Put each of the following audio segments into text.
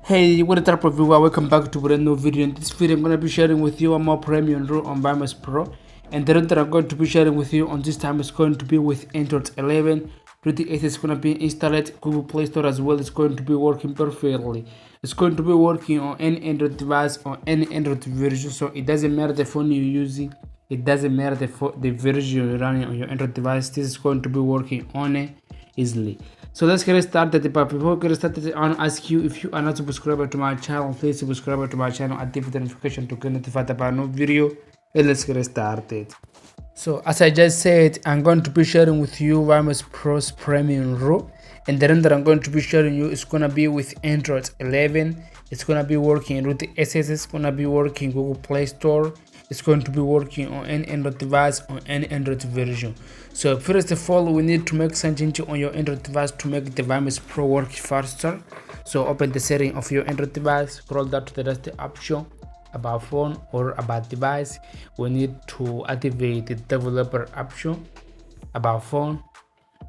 Hey, what a type of viewer, welcome back to a brand new video. In this video I'm going to be sharing with you a more premium role on Vmospro, and the role that I'm going to be sharing with you on this time is going to be with Android 11. 28 is going to be installed, Google Play Store as well. It's going to be working perfectly. It's going to be working on any Android device or any Android version, so it doesn't matter the phone you're using, it doesn't matter the version you're running on your Android device. This is going to be working on it easily. So let's get started. But before we get started, I want to ask you, if you are not subscribed to my channel, please subscribe to my channel, activate the notification to get notified about new video, and let's get started. So as I just said, I'm going to be sharing with you Vmospro's premium role, and the run that I'm going to be sharing you is going to be with Android 11. It's going to be working with the SS, it's going to be working Google Play Store, it's going to be working on any Android device, on any Android version. So first of all, we need to make some change on your Android device to make the Vmospro work faster. So open the setting of your Android device, scroll down to the last option, about phone or about device. We need to activate the developer option, about phone.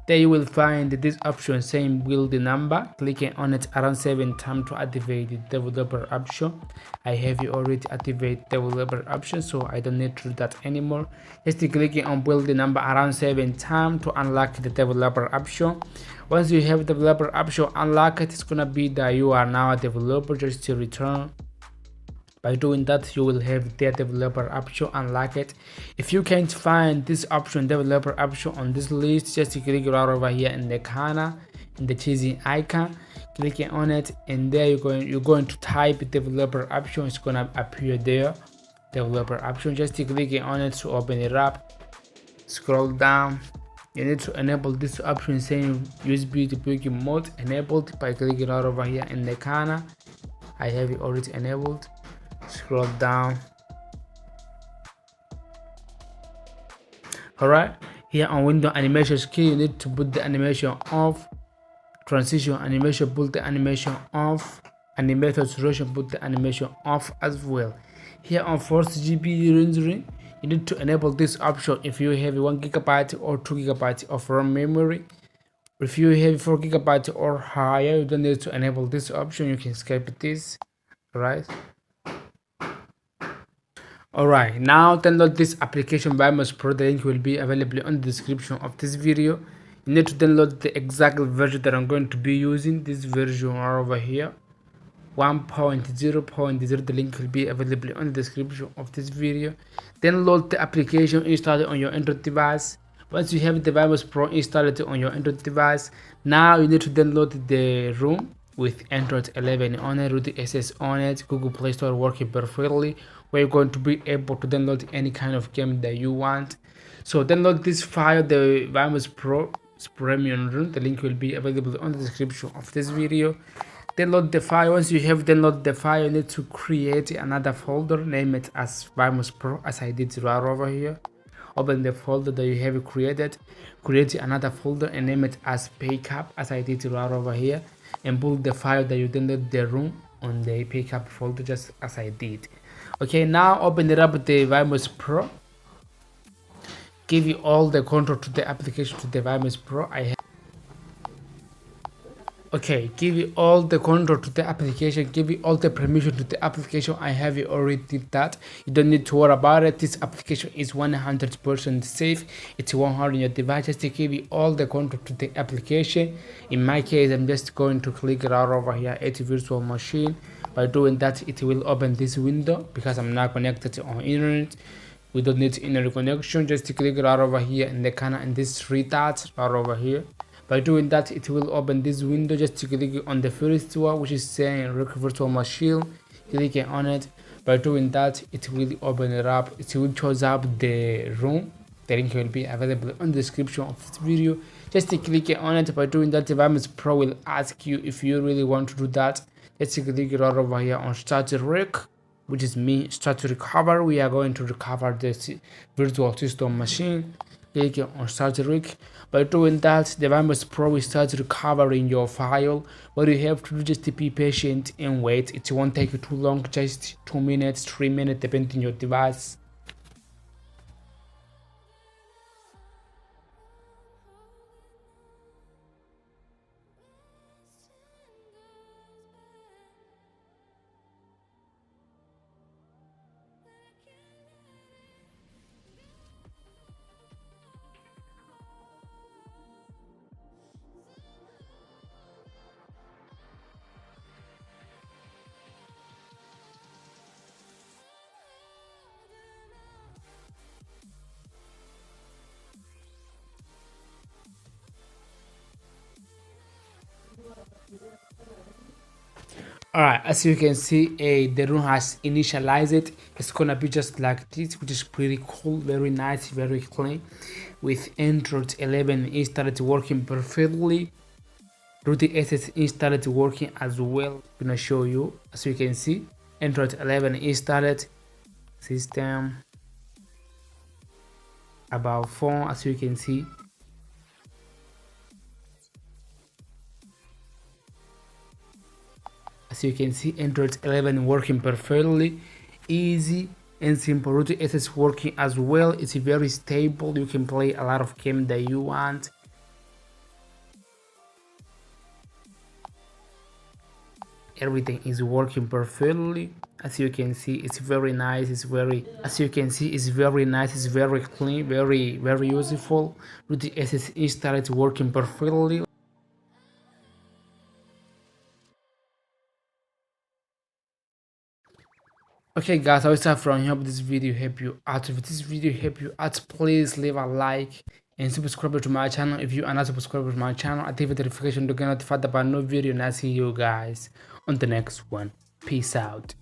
There you will find this option saying build the number. Clicking on it around 7 times to activate the developer option. I have already activated developer option, so I don't need to do that anymore. Just clicking on build the number around 7 times to unlock the developer option. Once you have the developer option unlocked, it's gonna be that you are now a developer. Just to return. By doing that, you will have the developer option unlocked. If you can't find this option, developer option, on this list, just click right over here in the corner, in the cheesy icon, clicking on it, and there you're going to type developer option. It's gonna appear there, developer option. Just clicking on it to open it up. Scroll down. You need to enable this option saying USB debugging mode enabled by clicking right over here in the corner. I have it already enabled. Scroll down. Alright, here on window animation key, you need to put the animation off. Transition animation, put the animation off. Animator saturation, put the animation off as well. Here on force GPU rendering, you need to enable this option if you have 1 GB or 2 GB of RAM memory. If you have 4 GB or higher, you don't need to enable this option, you can skip this. Right. Alright, now download this application Vmospro. The link will be available on the description of this video. You need to download the exact version that I'm going to be using. This version are over here, 1.0.0. The link will be available on the description of this video. Download the application, install it on your Android device. Once you have the Vmospro installed on your Android device, now you need to download the ROM with Android 11 on it, with the SS on it, Google Play Store working perfectly, where you're going to be able to download any kind of game that you want. So download this file, the Vmospro premium ROM. The link will be available on the description of this video. Download the file. Once you have downloaded the file, you need to create another folder, name it as Vmospro, as I did right over here. Open the folder that you have created, create another folder and name it as backup, as I did right over here, and pull the file that you downloaded the ROM on the backup folder, just as I did. Okay, now open it up with the Vmospro. Give you all the control to the application, to the Vmospro. Okay, give you all the control to the application, give you all the permission to the application. I have already did that. You don't need to worry about it. This application is 100% safe. It's 100 on your device. Just to give you all the control to the application. In my case, I'm just going to click right over here, add virtual machine. By doing that, it will open this window because I'm not connected on internet. We don't need internet connection. Just click right over here in the corner and this 3 dots right over here. By doing that, it will open this window. Just click on the first one, which is saying virtual machine. Click on it. By doing that, it will open it up. It will choose up the ROM. The link will be available on the description of this video. Just click on it. By doing that, the Vmospro will ask you if you really want to do that. Just click right over here on start rec, which is me, start to recover. We are going to recover the virtual system machine. Click on start rec. By doing that, the Vmospro will start recovering your file. What you have to do, just be patient and wait. It won't take you too long, just 2 minutes, 3 minutes, depending on your device. Alright, as you can see, the room has initialized. It's gonna be just like this, which is pretty cool, very nice, very clean. With Android 11, it started working perfectly. Root SS started working as well. I'm gonna show you. As you can see, Android 11 installed. System about phone. As you can see, Android 11 working perfectly, easy and simple. Root SS working as well. It's very stable. You can play a lot of games that you want. Everything is working perfectly. As you can see, it's very nice. It's very nice. It's very clean, very useful. Root SS started working perfectly. Okay guys, I will start from here. Hope this video help you out. If this video help you out, please leave a like and subscribe to my channel. If you are not subscribed to my channel, activate the notification to get notified about new video, and I see you guys on the next one. Peace out.